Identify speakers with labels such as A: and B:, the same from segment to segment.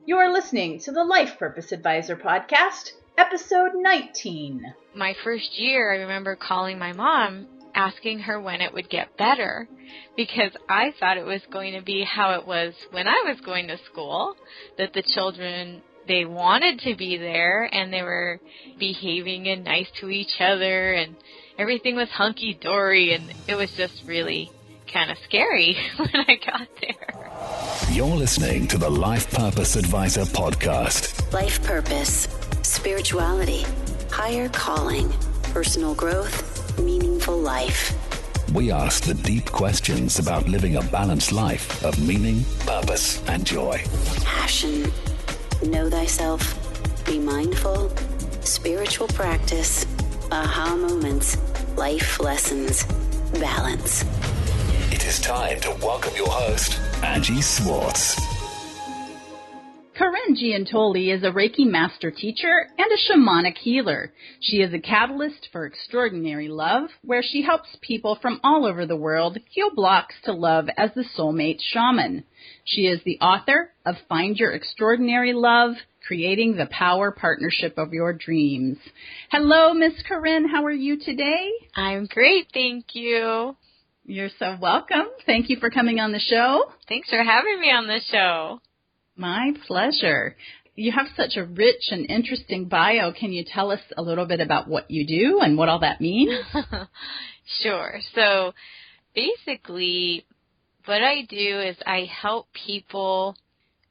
A: You're listening to the Life Purpose Advisor Podcast, episode 19.
B: My first year, I remember calling my mom, asking her when it would get better, because I thought it was going to be how it was when I was going to school, that the children, they wanted to be there, and they were behaving and nice to each other, and everything was hunky-dory, and it was just really kind of scary when I got there.
C: You're listening to the Life Purpose Advisor Podcast.
D: Life purpose, spirituality, higher calling, personal growth, meaningful life.
C: We ask the deep questions about living a balanced life of meaning, purpose, and joy.
D: Passion, know thyself, be mindful, spiritual practice, aha moments, life lessons, balance.
C: It is time to welcome your host, Angie Swartz.
A: Corinn Guintoli is a Reiki master teacher and a shamanic healer. She is a catalyst for extraordinary love, where she helps people from all over the world heal blocks to love as the Soulmate Shaman. She is the author of Find Your Extraordinary Love, Creating the Power Partnership of Your Dreams. Hello, Miss Corinn. How are you today?
B: I'm great, thank you.
A: You're so welcome. Thank you for coming on the show.
B: Thanks for having me on the show.
A: My pleasure. You have such a rich and interesting bio. Can you tell us a little bit about what you do and what all that means?
B: Sure. So basically, what I do is I help people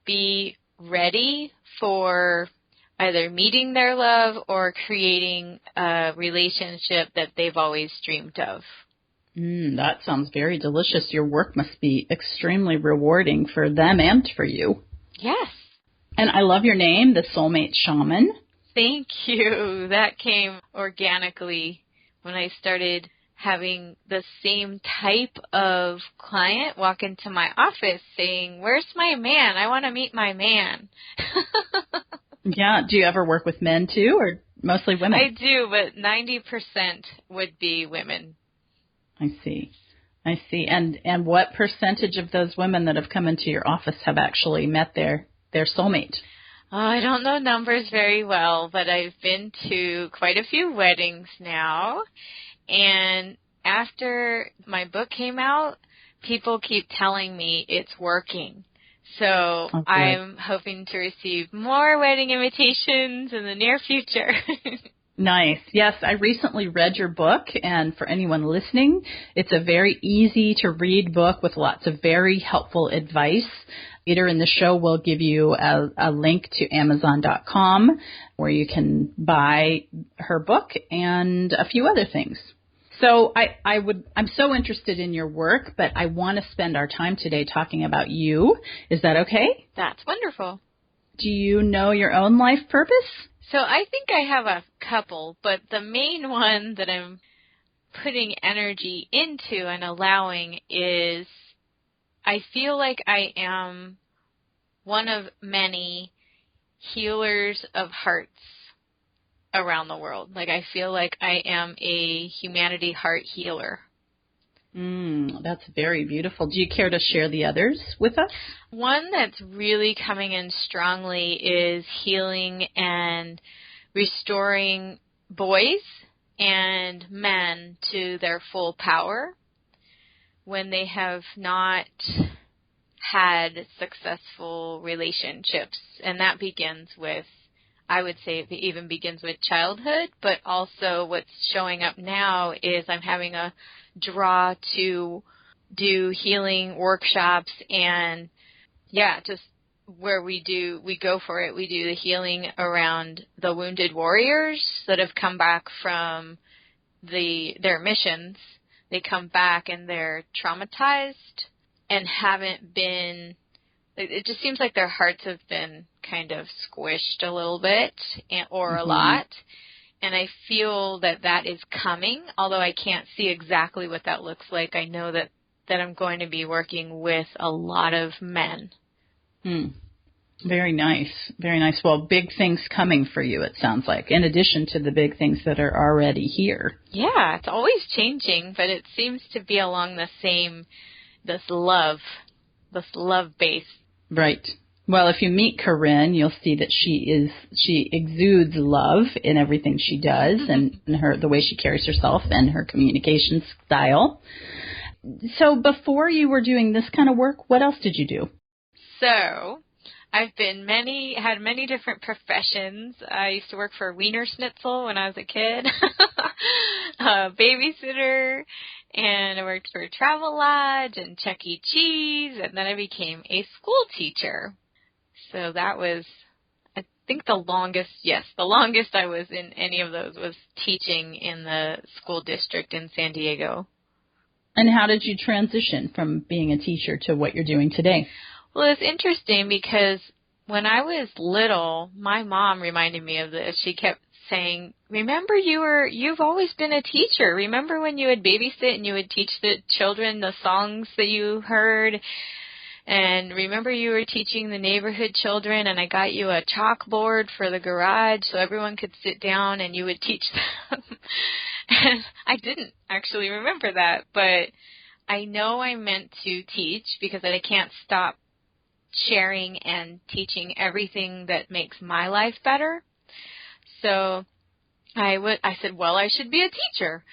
B: be ready for either meeting their love or creating a relationship that they've always dreamed of.
A: That sounds very delicious. Your work must be extremely rewarding for them and for you.
B: Yes.
A: And I love your name, the Soulmate Shaman.
B: Thank you. That came organically when I started having the same type of client walk into my office saying, "Where's my man? I want to meet my man."
A: Yeah. Do you ever work with men too, or mostly women?
B: I do, but 90% would be women.
A: I see. And what percentage of those women that have come into your office have actually met their soulmate?
B: I don't know numbers very well, but I've been to quite a few weddings now. And after my book came out, people keep telling me it's working. So
A: Okay.
B: I'm hoping to receive more wedding invitations in the near future.
A: Nice. Yes, I recently read your book, and for anyone listening, it's a very easy to read book with lots of very helpful advice. Later in the show, we'll give you a link to Amazon.com where you can buy her book and a few other things. So I'm so interested in your work, but I want to spend our time today talking about you. Is that okay?
B: That's wonderful.
A: Do you know your own life purpose?
B: So I think I have a couple, but the main one that I'm putting energy into and allowing is I feel like I am one of many healers of hearts around the world. Like I feel like I am a humanity heart healer.
A: That's very beautiful. Do you care to share the others with us?
B: One that's really coming in strongly is healing and restoring boys and men to their full power when they have not had successful relationships. And that begins with, I would say it even begins with childhood, but also what's showing up now is I'm having a draw to do healing workshops and just where we go for it. We do the healing around the wounded warriors that have come back from their missions. They come back and they're traumatized and haven't been, it just seems like their hearts have been kind of squished a little bit or a lot. And I feel that is coming, although I can't see exactly what that looks like. I know that I'm going to be working with a lot of men.
A: Very nice. Very nice. Well, big things coming for you, it sounds like, in addition to the big things that are already here.
B: Yeah, it's always changing, but it seems to be along the same, this love base.
A: Right. Well, if you meet Corinn, you'll see that she exudes love in everything she does and the way she carries herself and her communication style. So before you were doing this kind of work, what else did you do?
B: So I've had many different professions. I used to work for Wiener Schnitzel when I was a kid, a babysitter, and I worked for Travel Lodge and Chuck E. Cheese, and then I became a school teacher. So that was, I think the longest I was in any of those was teaching in the school district in San Diego.
A: And how did you transition from being a teacher to what you're doing today?
B: Well, it's interesting because when I was little, my mom reminded me of this. She kept saying, remember you've always been a teacher. Remember when you would babysit and you would teach the children the songs that you heard? And remember you were teaching the neighborhood children and I got you a chalkboard for the garage so everyone could sit down and you would teach them. And I didn't actually remember that, but I know I meant to teach because I can't stop sharing and teaching everything that makes my life better. So I said, well, I should be a teacher.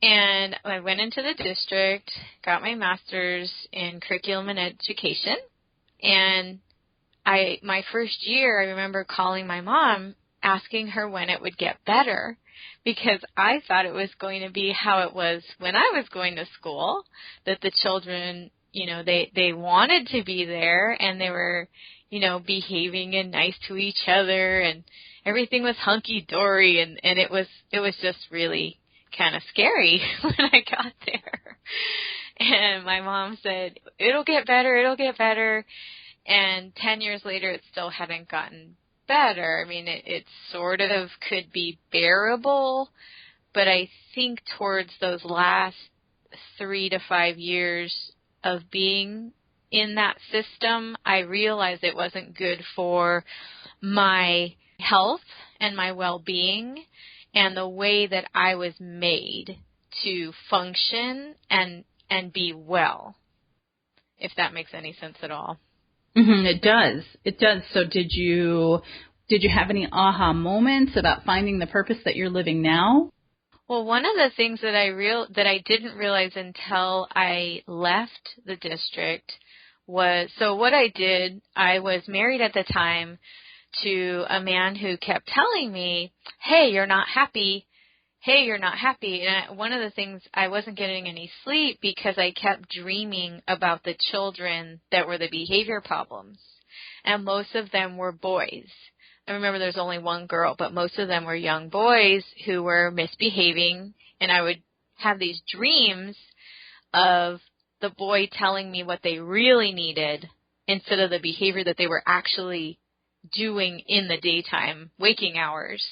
B: And I went into the district, got my master's in curriculum and education. And my first year, I remember calling my mom, asking her when it would get better, because I thought it was going to be how it was when I was going to school, that the children, they wanted to be there and they were, behaving and nice to each other and everything was hunky-dory and it was just really kind of scary when I got there. And my mom said, it'll get better. And 10 years later, it still hadn't gotten better. I mean, it sort of could be bearable, but I think towards those last 3 to 5 years of being in that system, I realized it wasn't good for my health and my well-being and the way that I was made to function and be well, if that makes any sense at all.
A: Mm-hmm, it does. So did you have any aha moments about finding the purpose that you're living now?
B: Well, one of the things that I didn't realize until I left the district was, so what I did, I was married at the time to a man who kept telling me, hey, you're not happy. Hey, you're not happy. And one of the things, I wasn't getting any sleep because I kept dreaming about the children that were the behavior problems. And most of them were boys. I remember there's only one girl, but most of them were young boys who were misbehaving. And I would have these dreams of the boy telling me what they really needed instead of the behavior that they were actually doing in the daytime, waking hours.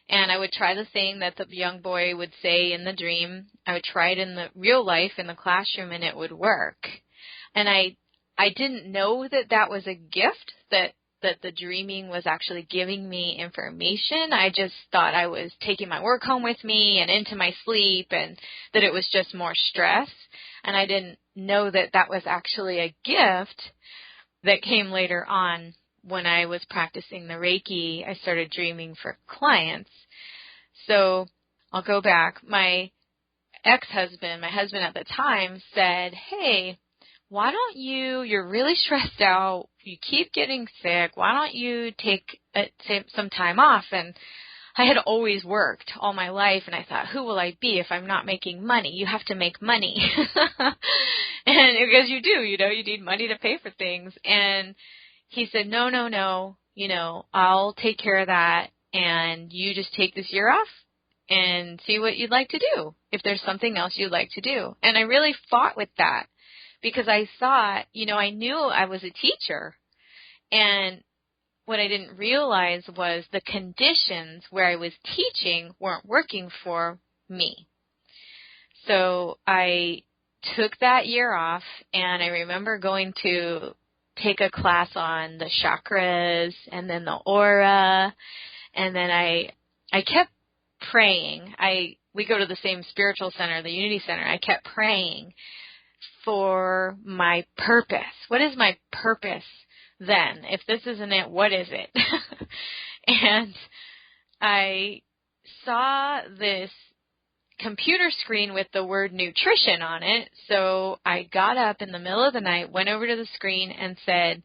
B: And I would try the thing that the young boy would say in the dream. I would try it in the real life in the classroom, and it would work. And I didn't know that was a gift, that the dreaming was actually giving me information. I just thought I was taking my work home with me and into my sleep, and that it was just more stress. And I didn't know that was actually a gift that came later on. When I was practicing the Reiki, I started dreaming for clients. So I'll go back. My husband at the time said, hey, why don't you're really stressed out, you keep getting sick, why don't you take some time off? And I had always worked all my life, and I thought, who will I be if I'm not making money? You have to make money. And because you do, you need money to pay for things. And he said, no, I'll take care of that, and you just take this year off and see what you'd like to do, if there's something else you'd like to do. And I really fought with that because I thought, I knew I was a teacher, and what I didn't realize was the conditions where I was teaching weren't working for me. So I took that year off, and I remember going to take a class on the chakras and then the aura, and then I kept praying. We go to the same spiritual center, the Unity Center. I kept praying for my purpose. What is my purpose then? If this isn't it, what is it? And I saw this computer screen with the word nutrition on it. So I got up in the middle of the night, went over to the screen and said,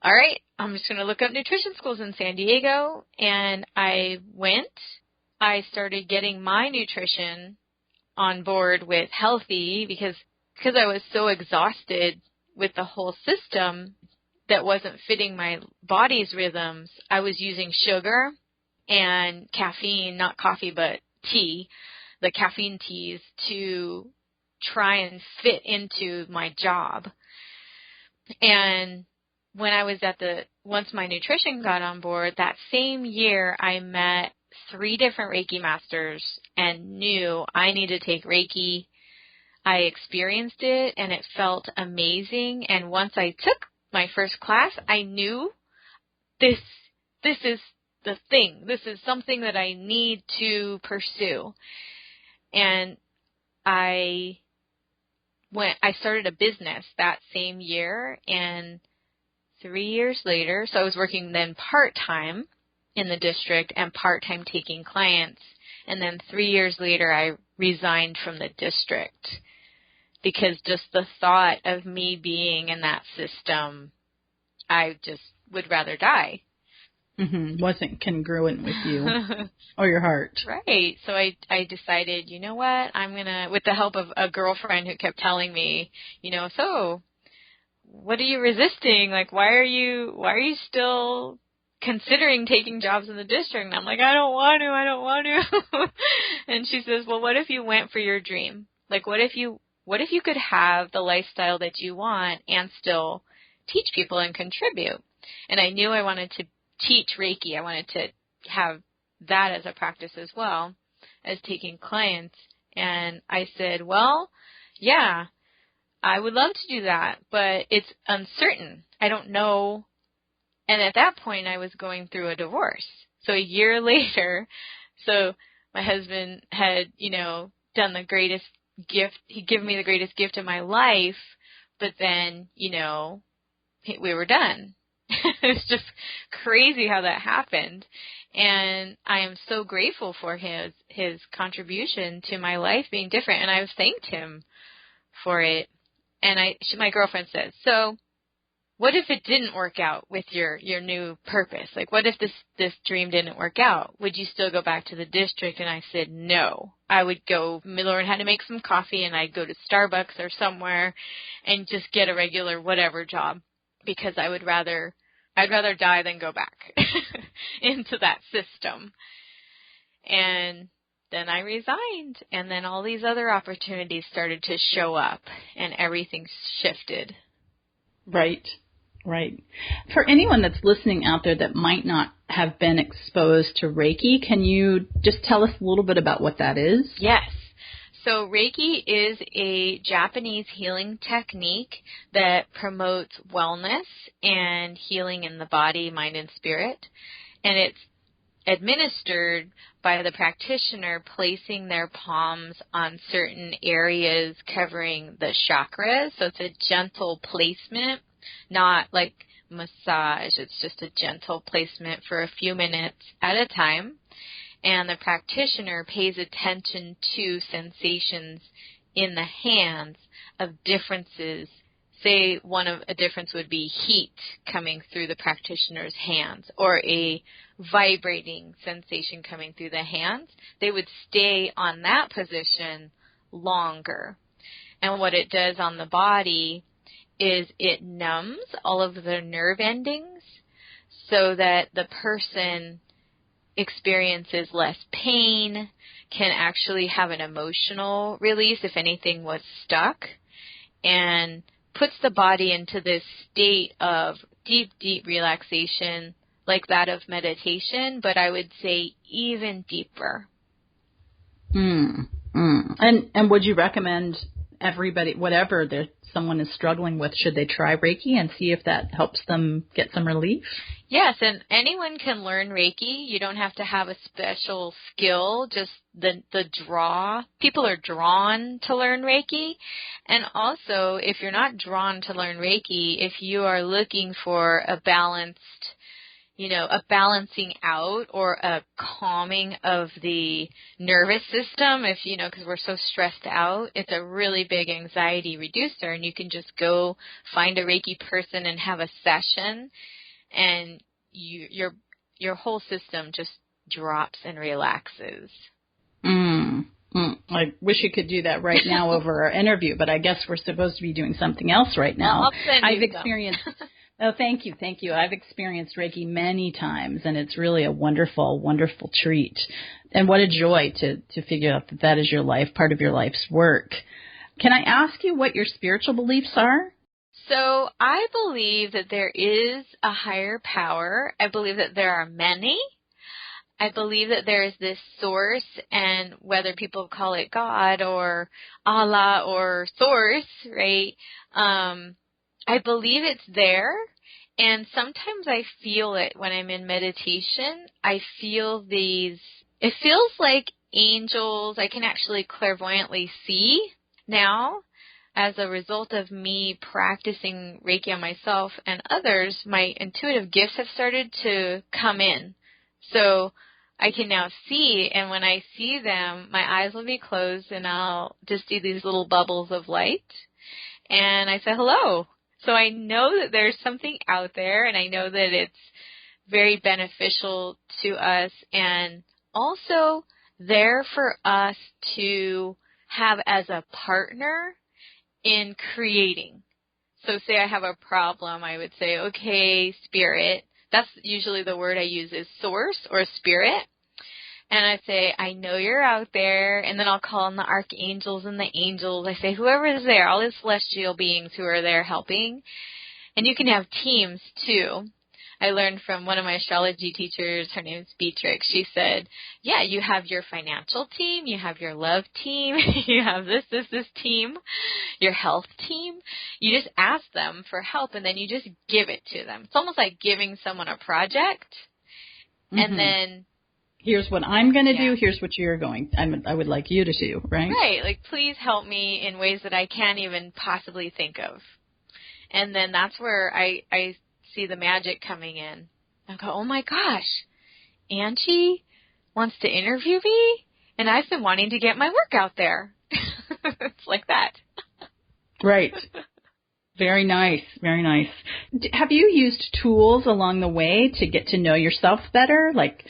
B: all right, I'm just going to look up nutrition schools in San Diego. And I went. I started getting my nutrition on board with healthy because I was so exhausted with the whole system that wasn't fitting my body's rhythms. I was using sugar and caffeine, not coffee, but tea, the caffeine teas, to try and fit into my job. And when I was once my nutrition got on board, that same year I met 3 different Reiki masters and knew I needed to take Reiki. I experienced it and it felt amazing. And once I took my first class, I knew this is the thing. This is something that I need to pursue. And I started a business that same year, and 3 years later, so I was working then part-time in the district and part-time taking clients. And then 3 years later, I resigned from the district because just the thought of me being in that system, I just would rather die.
A: Mm-hmm. Wasn't congruent with you or your heart.
B: Right. So I decided, you know what, I'm going to, with the help of a girlfriend who kept telling me, so what are you resisting? Like, why are you still considering taking jobs in the district? And I'm like, I don't want to. And she says, well, what if you went for your dream? Like, what if you could have the lifestyle that you want and still teach people and contribute? And I knew I wanted to teach Reiki. I wanted to have that as a practice as well as taking clients. And I said, well, yeah, I would love to do that, but it's uncertain. I don't know. And at that point, I was going through a divorce. So a year later, so my husband had, done the greatest gift. He'd given me the greatest gift of my life, but then, we were done. It's just crazy how that happened. And I am so grateful for his contribution to my life being different. And I've thanked him for it. And my girlfriend says, so what if it didn't work out with your new purpose? Like, what if this dream didn't work out? Would you still go back to the district? And I said, no. I would go learn how to make some coffee, and I'd go to Starbucks or somewhere and just get a regular whatever job, because I'd rather die than go back into that system. And then I resigned, and then all these other opportunities started to show up, and everything shifted.
A: Right. For anyone that's listening out there that might not have been exposed to Reiki, can you just tell us a little bit about what that is?
B: Yes. So Reiki is a Japanese healing technique that promotes wellness and healing in the body, mind, and spirit. And it's administered by the practitioner placing their palms on certain areas covering the chakras. So it's a gentle placement, not like massage. It's just a gentle placement for a few minutes at a time. And the practitioner pays attention to sensations in the hands of differences. Say a difference would be heat coming through the practitioner's hands, or a vibrating sensation coming through the hands. They would stay on that position longer. And what it does on the body is it numbs all of the nerve endings so that the person experiences less pain, can actually have an emotional release if anything was stuck, and puts the body into this state of deep, deep relaxation, like that of meditation, but I would say even deeper.
A: And would you recommend everybody, whatever someone is struggling with, should they try Reiki and see if that helps them get some relief?
B: Yes, and anyone can learn Reiki. You don't have to have a special skill, just the draw. People are drawn to learn Reiki. And also, if you're not drawn to learn Reiki, if you are looking for a balanced, a balancing out or a calming of the nervous system, because we're so stressed out, it's a really big anxiety reducer, and you can just go find a Reiki person and have a session, and your whole system just drops and relaxes.
A: I wish you could do that right now over our interview, but I guess we're supposed to be doing something else right now.
B: I'll send you
A: I've experienced. Oh, thank you. I've experienced Reiki many times, and it's really a wonderful, wonderful treat. And what a joy to figure out that is your life, part of your life's work. Can I ask you what your spiritual beliefs are?
B: So I believe that there is a higher power. I believe that there are many. I believe that there is this source, and whether people call it God or Allah or source, right? I believe it's there, and sometimes I feel it when I'm in meditation. I feel it feels like angels. I can actually clairvoyantly see now. As a result of me practicing Reiki on myself and others, my intuitive gifts have started to come in. So I can now see, and when I see them, my eyes will be closed, and I'll just see these little bubbles of light, and I say hello. So I know that there's something out there, and I know that it's very beneficial to us, and also there for us to have as a partner in creating. So say I have a problem, I would say, okay, spirit. That's usually the word I use is source or spirit. And I say, I know you're out there. And then I'll call on the archangels and the angels. I say, whoever is there, all the celestial beings who are there helping. And you can have teams too. I learned from one of my astrology teachers, her name is Beatrix. She said, yeah, you have your financial team, you have your love team, you have this team, your health team. You just ask them for help, and then you just give it to them. It's almost like giving someone a project, and then
A: here's what I'm going to do, here's what you're going. I would like you to do, right?
B: Right, like please help me in ways that I can't even possibly think of. And then that's where I see the magic coming in. I go, oh my gosh, Angie wants to interview me, and I've been wanting to get my work out there. It's like that.
A: Right. Very nice. Very nice. Have you used tools along the way to get to know yourself better? Like,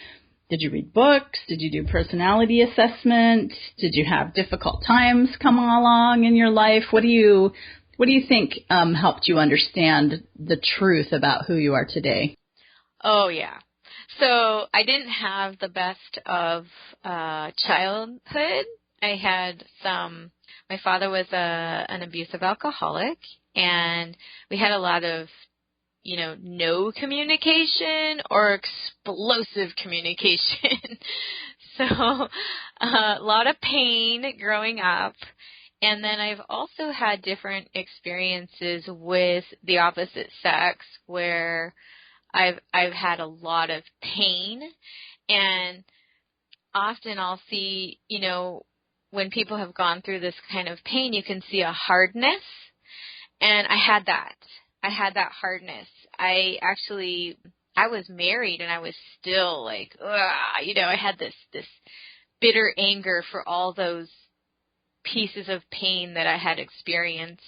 A: did you read books? Did you do personality assessment? Did you have difficult times come along in your life? What do you think helped you understand the truth about who you are today?
B: Oh, yeah. So I didn't have the best of childhood. I had my father was an abusive alcoholic, and we had a lot of, no communication or explosive communication. So a lot of pain growing up. And then I've also had different experiences with the opposite sex where I've had a lot of pain, and often I'll see, when people have gone through this kind of pain, you can see a hardness, and I had that hardness. I was married, and I was still like, I had this bitter anger for all those pieces of pain that I had experienced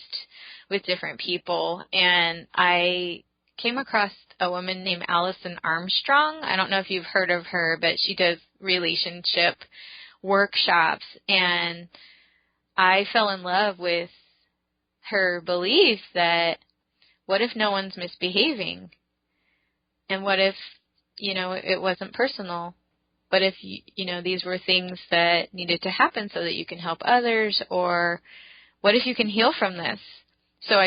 B: with different people. And I came across a woman named Allison Armstrong. I don't know if you've heard of her, but she does relationship workshops. And I fell in love with her belief that what if no one's misbehaving? And what if, it wasn't personal? But if, these were things that needed to happen so that you can help others, or what if you can heal from this? So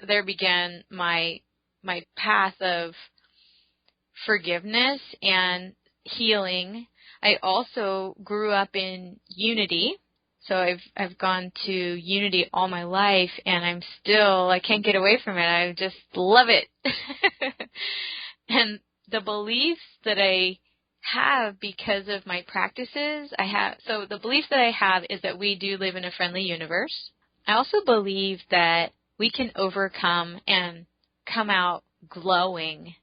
B: there began my path of forgiveness and healing. I also grew up in unity. So I've gone to Unity all my life, and I can't get away from it. I just love it. And the beliefs that I have because of my practices, the belief that I have is that we do live in a friendly universe. I also believe that we can overcome and come out glowing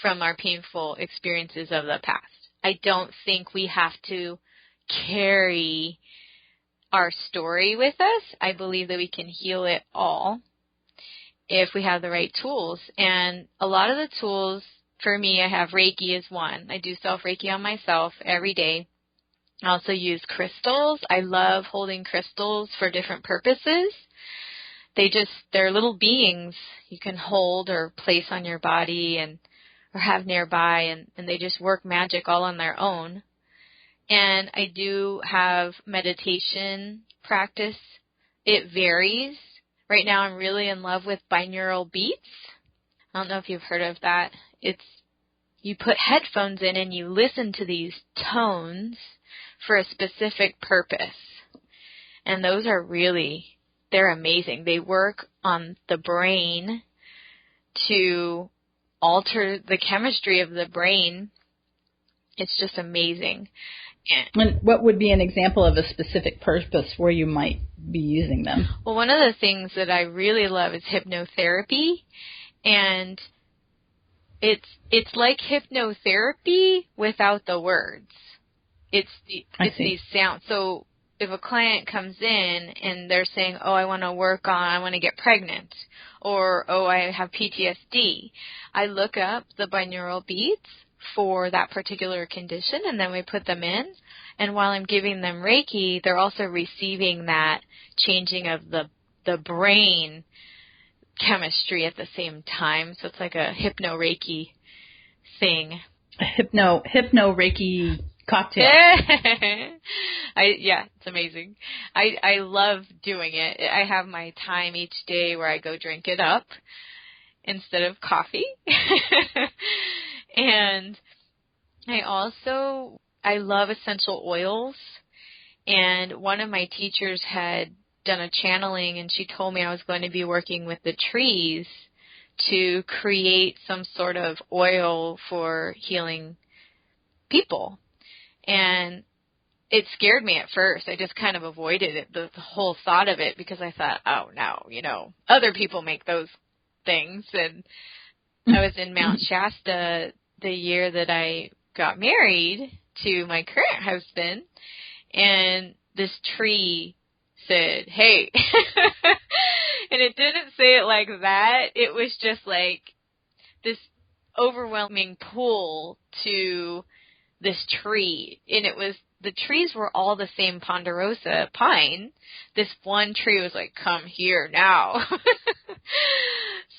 B: from our painful experiences of the past. I don't think we have to carry our story with us. I believe that we can heal it all if we have the right tools. And a lot of the tools, for me, I have Reiki as one. I do self-Reiki on myself every day. I also use crystals. I love holding crystals for different purposes. They're little beings you can hold or place on your body or have nearby, and they just work magic all on their own. And I do have meditation practice. It varies. Right now I'm really in love with binaural beats. I don't know if you've heard of that. You put headphones in and you listen to these tones for a specific purpose. And those are they're amazing. They work on the brain to alter the chemistry of the brain. It's just amazing.
A: And what would be an example of a specific purpose where you might be using them?
B: Well, one of the things that I really love is hypnotherapy. And it's like hypnotherapy without the words. It's these sounds. So if a client comes in and they're saying, I want to get pregnant, or, I have PTSD, I look up the binaural beats for that particular condition, and then we put them in. And while I'm giving them Reiki, they're also receiving that changing of the brain chemistry at the same time. So it's like a hypno-Reiki thing.
A: A hypno-Reiki cocktail.
B: It's amazing. I love doing it. I have my time each day where I go drink it up instead of coffee. And I love essential oils. And one of my teachers had done a channeling, and she told me I was going to be working with the trees to create some sort of oil for healing people. And it scared me at first. I just kind of avoided it, the whole thought of it, because I thought, no, other people make those things. And I was in Mount Shasta the year that I got married to my current husband, and this tree said, hey. And it didn't say it like that. It was just like this overwhelming pull to this tree. And the trees were all the same ponderosa pine. This one tree was like, come here now.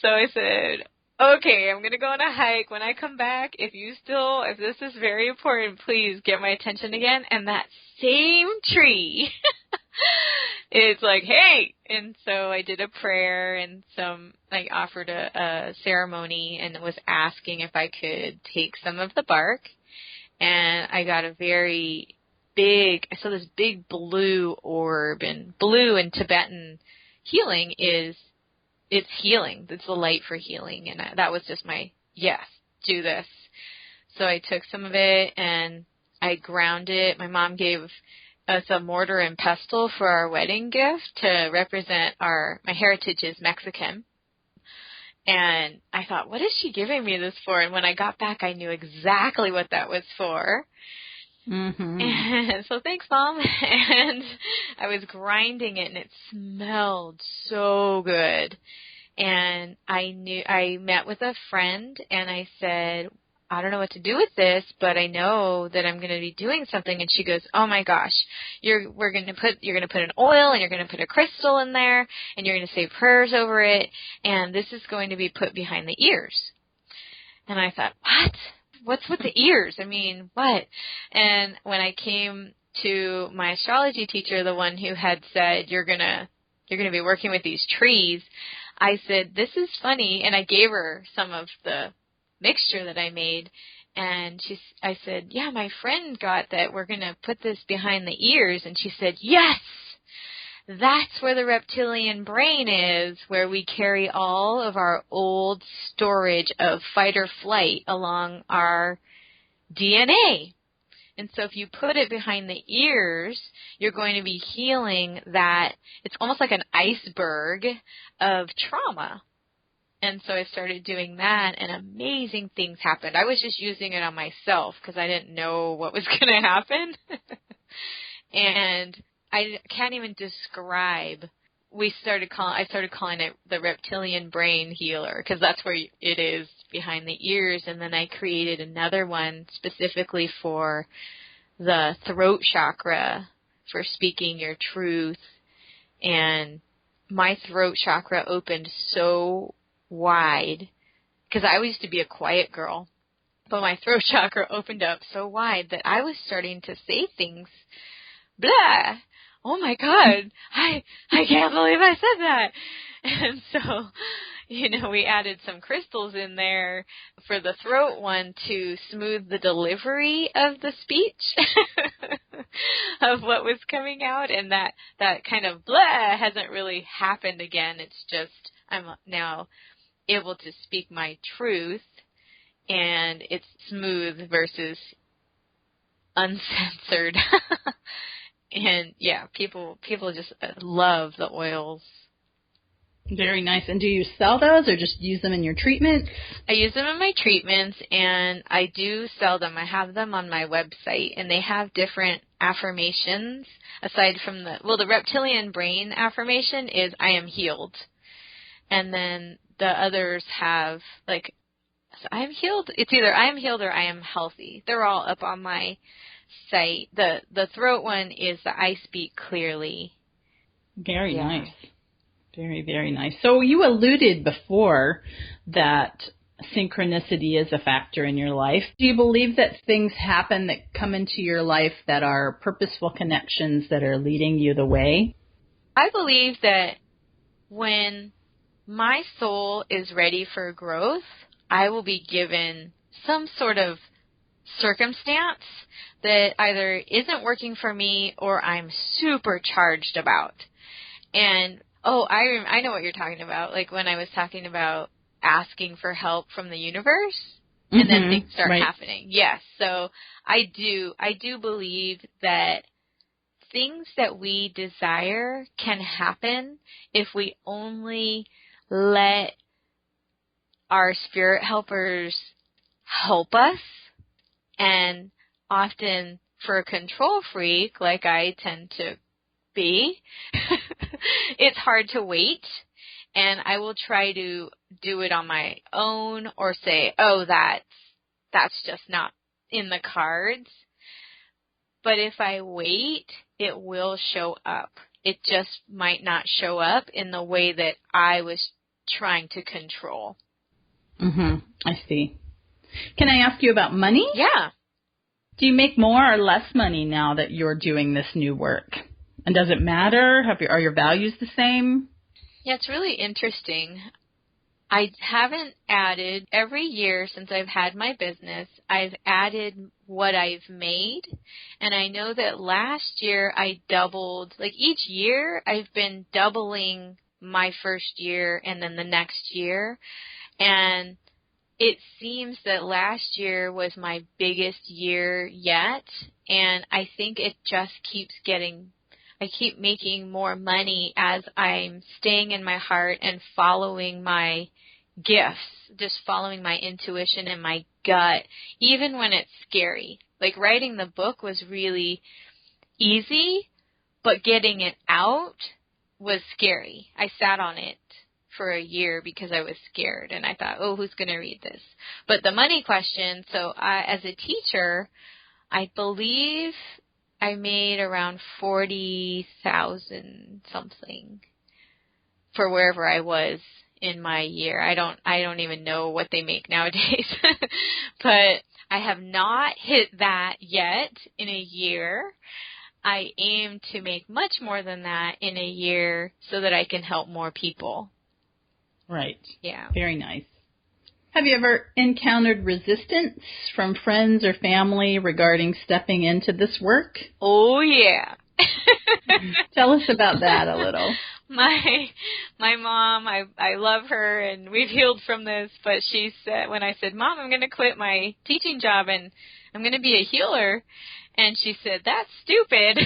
B: So I said, okay, I'm going to go on a hike. When I come back, if this is very important, please get my attention again. And that same tree is like, hey. And so I did a prayer, and I offered a ceremony, and was asking if I could take some of the bark. And I got I saw this big blue orb, and blue in Tibetan healing it's healing. It's the light for healing. And that was just my, yes, do this. So I took some of it and I ground it. My mom gave us a mortar and pestle for our wedding gift to represent my heritage is Mexican. And I thought, what is she giving me this for? And when I got back, I knew exactly what that was for. Mm-hmm. And so thanks, Mom. And I was grinding it, and it smelled so good. And I met with a friend, and I said, I don't know what to do with this, but I know that I'm going to be doing something. And she goes, oh my gosh, you're going to put an oil, and you're going to put a crystal in there, and you're going to say prayers over it, and this is going to be put behind the ears. And I thought, what? What's with the ears? I mean, what? And when I came to my astrology teacher, the one who had said, you're going to be working with these trees, I said, this is funny. And I gave her some of the mixture that I made. And I said, yeah, my friend got that. We're going to put this behind the ears. And she said, yes, that's where the reptilian brain is, where we carry all of our old storage of fight or flight along our DNA. And so if you put it behind the ears, you're going to be healing that. It's almost like an iceberg of trauma. And so I started doing that, and amazing things happened. I was just using it on myself because I didn't know what was going to happen. And I can't even describe. I started calling it the reptilian brain healer because that's where it is, behind the ears. And then I created another one specifically for the throat chakra, for speaking your truth. And my throat chakra opened so wide, because I used to be a quiet girl, but my throat chakra opened up so wide that I was starting to say things, blah, oh my God, I can't believe I said that. And so, we added some crystals in there for the throat one to smooth the delivery of the speech of what was coming out, and that kind of blah hasn't really happened again. It's just I'm now able to speak my truth, and it's smooth versus uncensored. And yeah, people just love the oils.
A: Very nice. And do you sell those or just use them in your treatments?
B: I use them in my treatments, and I do sell them. I have them on my website, and they have different affirmations aside from the reptilian brain affirmation is I am healed. And then the others have, like, I am healed. It's either I am healed or I am healthy. They're all up on my site. The throat one is the I speak clearly.
A: Very nice. Very, very nice. So you alluded before that synchronicity is a factor in your life. Do you believe that things happen that come into your life that are purposeful connections that are leading you the way?
B: I believe that when my soul is ready for growth, I will be given some sort of circumstance that either isn't working for me or I'm super charged about. And, I know what you're talking about. Like when I was talking about asking for help from the universe, and then things start happening. Yes. So I do believe that things that we desire can happen if we only let our spirit helpers help us. And often for a control freak, like I tend to be, it's hard to wait. And I will try to do it on my own or say, that's just not in the cards. But if I wait, it will show up. It just might not show up in the way that I was trying to control.
A: I see. Can I ask you about money?
B: Yeah.
A: Do you make more or less money now that you're doing this new work? And does it matter? Are your values the same?
B: Yeah, it's really interesting. I haven't added, every year since I've had my business, I've added what I've made. And I know that last year I doubled, like each year I've been doubling my first year and then the next year. And it seems that last year was my biggest year yet. And I think it just keeps I keep making more money as I'm staying in my heart and following my gifts, just following my intuition and my gut, even when it's scary. Like writing the book was really easy, but getting it out was scary. I sat on it for a year because I was scared, and I thought, who's going to read this? But the money question, so as a teacher, I believe I made around $40,000 something for wherever I was in my year. I don't even know what they make nowadays. But I have not hit that yet in a year. I aim to make much more than that in a year so that I can help more people.
A: Right.
B: Yeah.
A: Very nice. Have you ever encountered resistance from friends or family regarding stepping into this work?
B: Oh, yeah.
A: Tell us about that a little.
B: My mom, I love her, and we've healed from this, but she said, when I said, Mom, I'm going to quit my teaching job and I'm going to be a healer, and she said, that's stupid,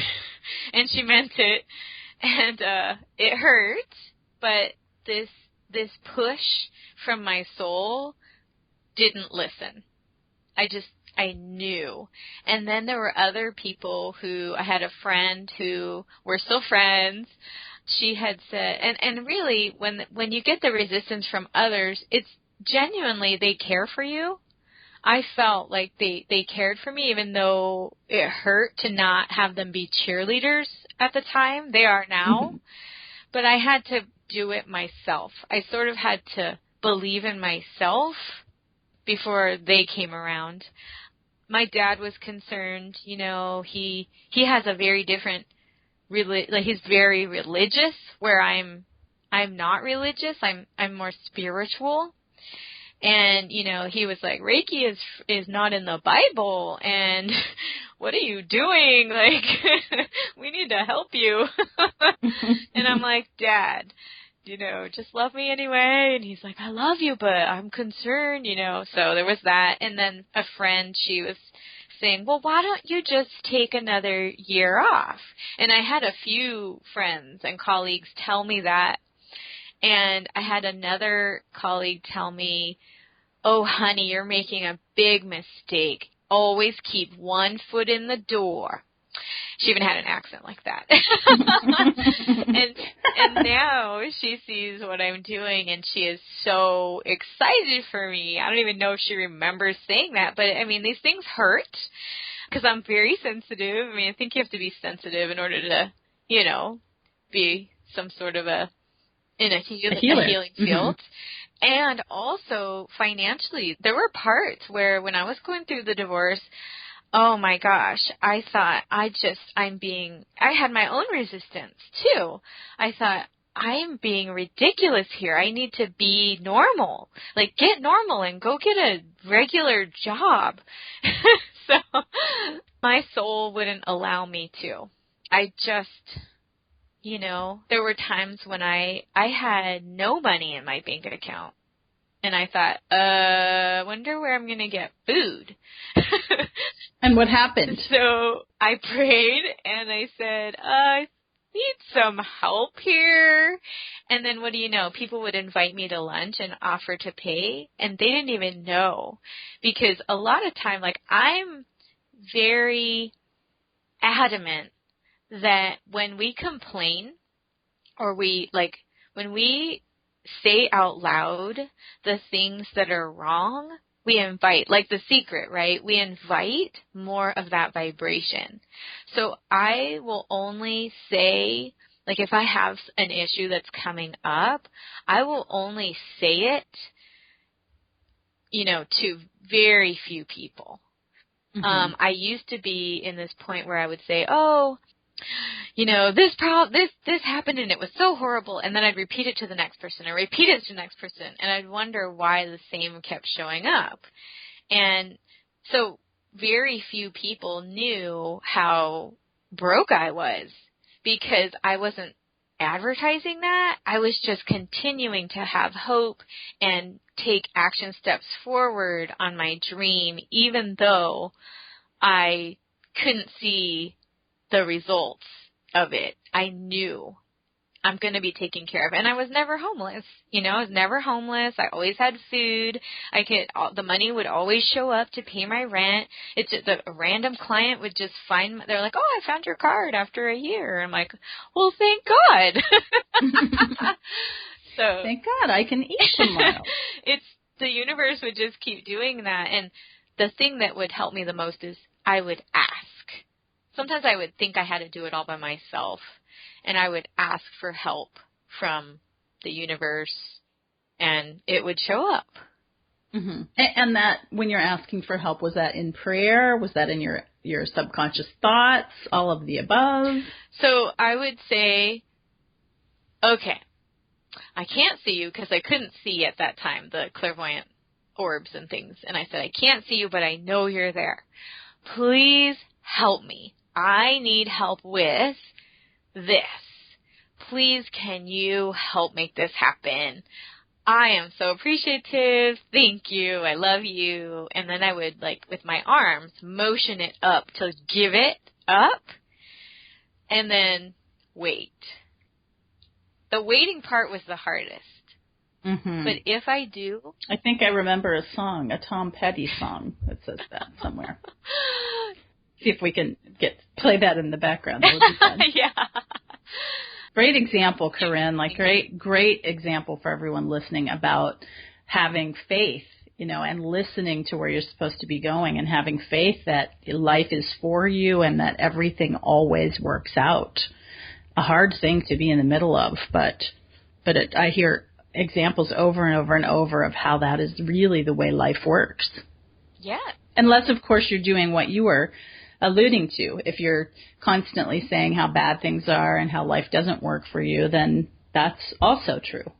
B: and she meant it, and it hurt, but this push from my soul didn't listen. I knew. And then there were other people who, I had a friend who, we're still friends. She had said, and really, when you get the resistance from others, it's genuinely they care for you. I felt like they cared for me, even though it hurt to not have them be cheerleaders at the time. They are now. But I had to do it myself. I sort of had to believe in myself before they came around. My dad was concerned, you know, he has a very different, he's very religious, where I'm not religious, I'm more spiritual. And, you know, he was like, Reiki is not in the Bible, and what are you doing? Like, we need to help you. And I'm like, Dad, you know, just love me anyway. And he's like, I love you, but I'm concerned, you know. So there was that. And then a friend, she was saying, well, why don't you just take another year off? And I had a few friends and colleagues tell me that. And I had another colleague tell me, oh, honey, you're making a big mistake. Always keep one foot in the door. She even had an accent like that. and now she sees what I'm doing, and she is so excited for me. I don't even know if she remembers saying that, but, I mean, these things hurt because I'm very sensitive. I mean, I think you have to be sensitive in order to, you know, be some sort of a healing field. And also financially, there were parts where when I was going through the divorce, oh my gosh, I thought I had my own resistance too. I thought, I am being ridiculous here. I need to be normal. Like, get normal and go get a regular job. So my soul wouldn't allow me to. I just, you know, there were times when I had no money in my bank account. And I thought, wonder where I'm going to get food.
A: And what happened?
B: So I prayed and I said, I need some help here. And then what do you know? People would invite me to lunch and offer to pay. And they didn't even know. Because a lot of time, like, I'm very adamant that when we complain or when we say out loud the things that are wrong, we invite, like The Secret, right? We invite more of that vibration. So I will only say, like, if I have an issue that's coming up, I will only say it, you know, to very few people. I used to be in this point where I would say, oh, you know, this happened and it was so horrible. And then I'd repeat it to the next person and repeat it to the next person. And I'd wonder why the same kept showing up. And so very few people knew how broke I was because I wasn't advertising that. I was just continuing to have hope and take action steps forward on my dream, even though I couldn't see the results of it. I knew I'm going to be taken care of. And I was never homeless. You know, I was never homeless. I always had food. The money would always show up to pay my rent. It's just a random client would just they're like, oh, I found your card after a year. I'm like, well, thank God. So
A: thank God I can eat tomorrow.
B: The universe would just keep doing that. And the thing that would help me the most is I would ask. Sometimes I would think I had to do it all by myself, and I would ask for help from the universe, and it would show up.
A: Mm-hmm. And that, when you're asking for help, was that in prayer? Was that in your subconscious thoughts? All of the above?
B: So I would say, okay, I can't see you because I couldn't see at that time, the clairvoyant orbs and things. And I said, I can't see you, but I know you're there. Please help me. I need help with this. Please, can you help make this happen? I am so appreciative. Thank you. I love you. And then I would, like, with my arms, motion it up to give it up and then wait. The waiting part was the hardest.
A: Mm-hmm.
B: But if I do...
A: I think I remember a song, a Tom Petty song that says that somewhere. See if we can play that in the background. That would be fun.
B: Yeah.
A: Great example, Corinn. Like, great example for everyone listening about having faith, and listening to where you're supposed to be going and having faith that life is for you and that everything always works out. A hard thing to be in the middle of, but I hear examples over and over and over of how that is really the way life works.
B: Yeah.
A: Unless, of course, you're doing what you were alluding to. If you're constantly saying how bad things are and how life doesn't work for you, then that's also true.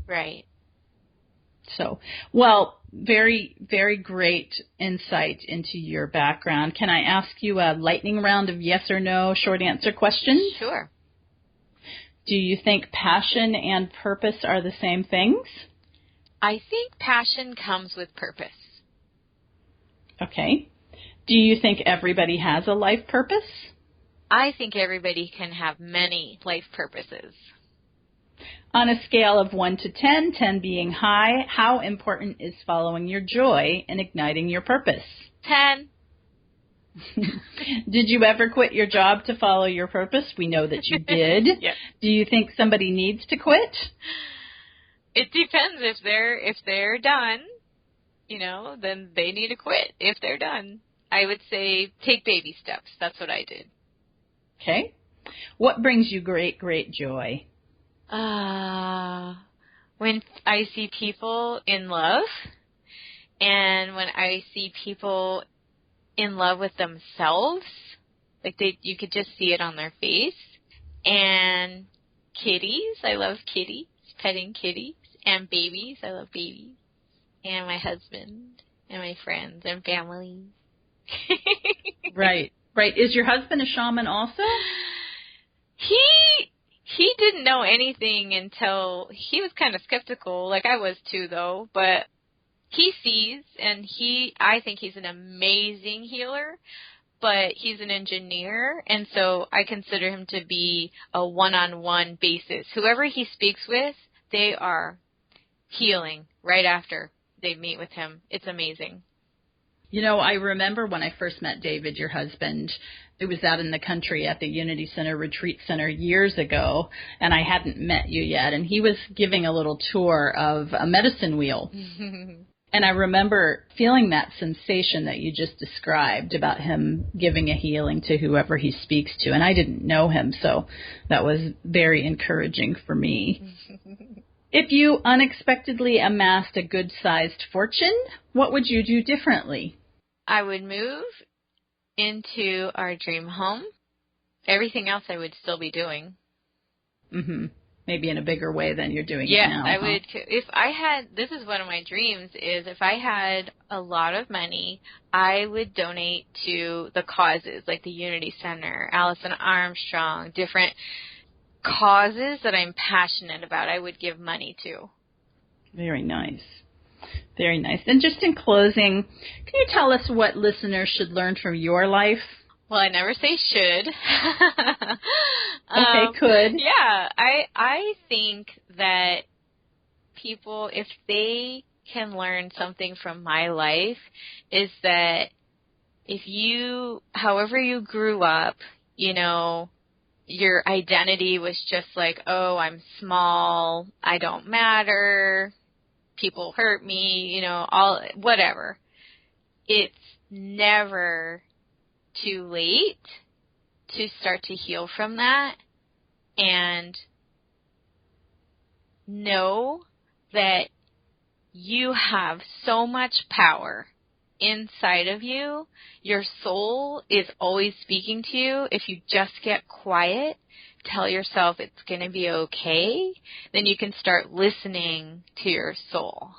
B: Right.
A: So, well, very, very great insight into your background. Can I ask you a lightning round of yes or no short answer questions?
B: Sure.
A: Do you think passion and purpose are the same things?
B: I think passion comes with purpose.
A: Okay. Do you think everybody has a life purpose?
B: I think everybody can have many life purposes.
A: On a scale of 1 to 10, 10 being high, how important is following your joy and igniting your purpose?
B: 10.
A: Did you ever quit your job to follow your purpose? We know that you did.
B: Yes.
A: Do you think somebody needs to quit?
B: It depends. If they're done, then they need to quit if they're done. I would say take baby steps. That's what I did.
A: Okay. What brings you great, great joy?
B: When I see people in love, and when I see people in love with themselves, like you could just see it on their face. And kitties, I love kitties, petting kitties, and babies, I love babies, and my husband, and my friends, and family.
A: Right. Is your husband a shaman also?
B: He didn't know anything until he was kind of skeptical, like I was too, though. But he sees, and I think he's an amazing healer. But he's an engineer, and so I consider him to be a one-on-one basis. Whoever he speaks with, they are healing right after they meet with him. It's amazing.
A: I remember when I first met David, your husband, it was out in the country at the Unity Center Retreat Center years ago, and I hadn't met you yet, and he was giving a little tour of a medicine wheel. And I remember feeling that sensation that you just described about him giving a healing to whoever he speaks to, and I didn't know him, so that was very encouraging for me. If you unexpectedly amassed a good-sized fortune, what would you do differently?
B: I would move into our dream home. Everything else I would still be doing.
A: Mm-hmm. Maybe in a bigger way than you're doing
B: it
A: now.
B: I would. If I had, this is one of my dreams, is if I had a lot of money, I would donate to the causes, like the Unity Center, Allison Armstrong, different causes that I'm passionate about. I would give money to.
A: Very nice. Very nice. And just in closing, can you tell us what listeners should learn from your life?
B: Well, I never say should.
A: Okay, could.
B: Yeah, I think that people, if they can learn something from my life, is that however you grew up, your identity was just like, oh, I'm small, I don't matter, people hurt me, whatever. It's never too late to start to heal from that and know that you have so much power inside of you. Your soul is always speaking to you. If you just get quiet, tell yourself it's going to be okay, then you can start listening to your soul.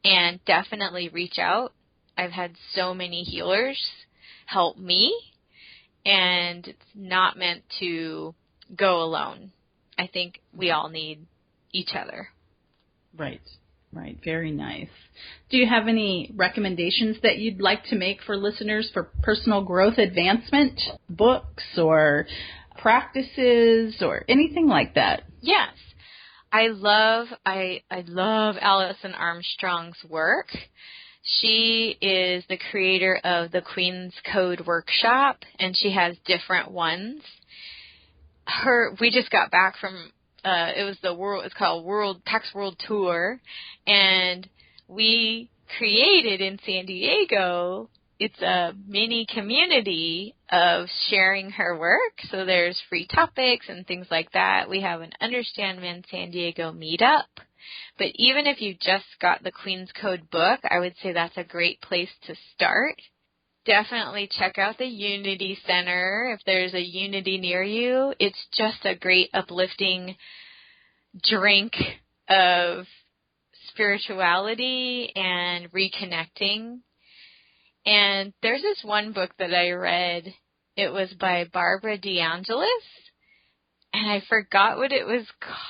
B: and definitely reach out. I've had so many healers help me, and it's not meant to go alone. I think we all need each other.
A: Right. Right. Very nice. Do you have any recommendations that you'd like to make for listeners for personal growth advancement, books or practices or anything like that?
B: Yes. I love Alison Armstrong's work. She is the creator of the Queen's Code Workshop, and she has different ones. We just got back from it's called PAX World Tour, and we created in San Diego, it's a mini community of sharing her work. So there's free topics and things like that. We have an Understand Men San Diego meetup. But even if you just got the Queen's Code book, I would say that's a great place to start. Definitely check out the Unity Center if there's a Unity near you. It's just a great uplifting drink of spirituality and reconnecting. And there's this one book that I read. It was by Barbara DeAngelis, and I forgot what it was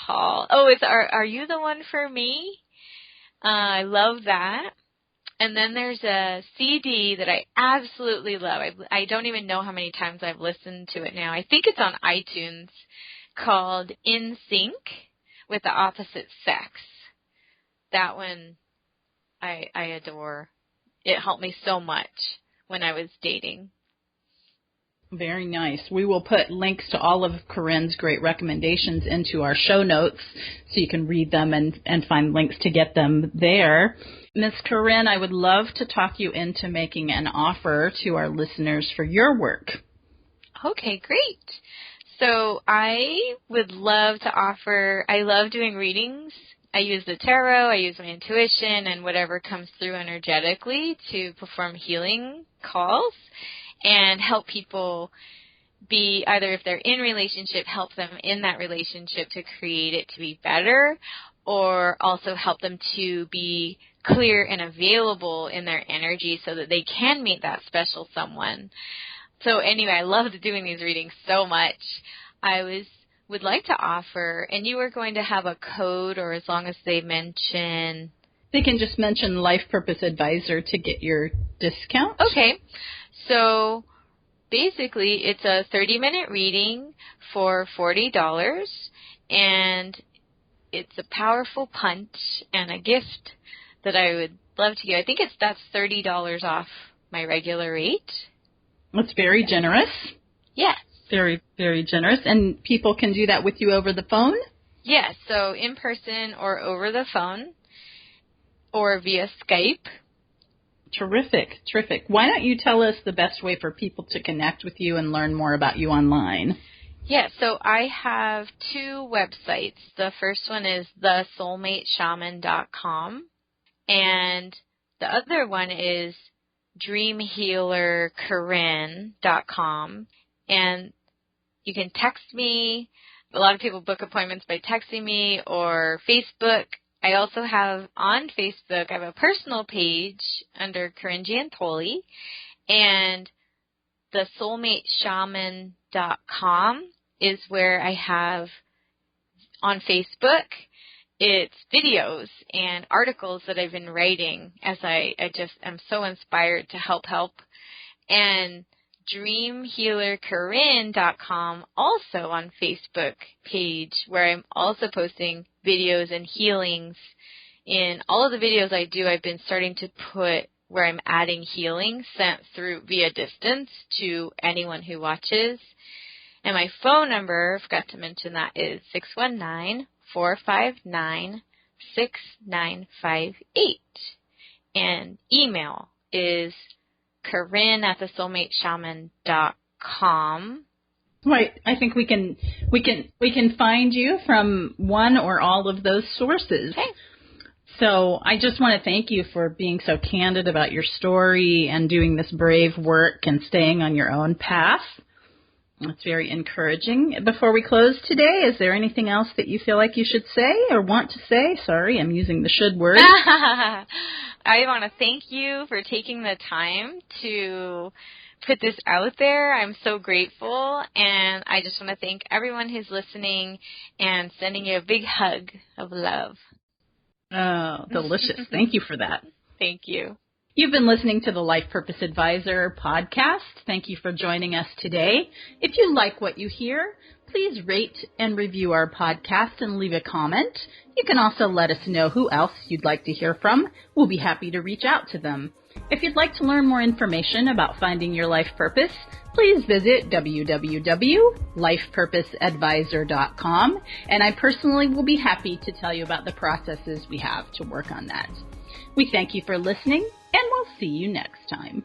B: called. Oh, it's Are You the One for Me? I love that. And then there's a CD that I absolutely love. I don't even know how many times I've listened to it now. I think it's on iTunes, called In Sync with the Opposite Sex. That one I adore. It helped me so much when I was dating.
A: Very nice. We will put links to all of Corinn's great recommendations into our show notes so you can read them and find links to get them there. Ms. Corinn, I would love to talk you into making an offer to our listeners for your work.
B: Okay, great. So I would love to offer, I love doing readings. I use the tarot, I use my intuition, and whatever comes through energetically to perform healing calls and help people be, either if they're in relationship, help them in that relationship to create it to be better, or also help them to be clear and available in their energy so that they can meet that special someone. So anyway, I loved doing these readings so much. I would like to offer, and you were going to have a code, or as long as they mention...
A: They can just mention Life Purpose Advisor to get your discount.
B: Okay. So basically, it's a 30-minute reading for $40, and it's a powerful punch and a gift that I would love to give. I think that's $30 off my regular rate.
A: That's very generous.
B: Yes.
A: Very, very generous. And people can do that with you over the phone?
B: Yes, so in person or over the phone or via Skype.
A: Terrific, terrific. Why don't you tell us the best way for people to connect with you and learn more about you online?
B: Yes, so I have two websites. The first one is thesoulmateshaman.com, and the other one is dreamhealercorinn.com. And you can text me. A lot of people book appointments by texting me, or Facebook. I also have on Facebook, I have a personal page under Corinn Guintoli, and the soulmateshaman.com is where I have on Facebook. It's videos and articles that I've been writing as I just am so inspired to help. And dreamhealercorinn.com, also on Facebook page, where I'm also posting videos and healings. In all of the videos I do, I've been starting to put where I'm adding healing sent through via distance to anyone who watches. And my phone number, I forgot to mention that, is 619-459-6958. And email is Corinn@thesoulmateshaman.com.
A: Right. I think we can find you from one or all of those sources.
B: Okay.
A: So I just want to thank you for being so candid about your story and doing this brave work and staying on your own path. That's very encouraging. Before we close today, is there anything else that you feel like you should say or want to say? Sorry, I'm using the should word.
B: I want to thank you for taking the time to put this out there. I'm so grateful, and I just want to thank everyone who's listening and sending you a big hug of love.
A: Oh, delicious. Thank you for that.
B: Thank you.
A: You've been listening to the Life Purpose Advisor podcast. Thank you for joining us today. If you like what you hear, please rate and review our podcast and leave a comment. You can also let us know who else you'd like to hear from. We'll be happy to reach out to them. If you'd like to learn more information about finding your life purpose, please visit www.lifepurposeadvisor.com, and I personally will be happy to tell you about the processes we have to work on that. We thank you for listening, and we'll see you next time.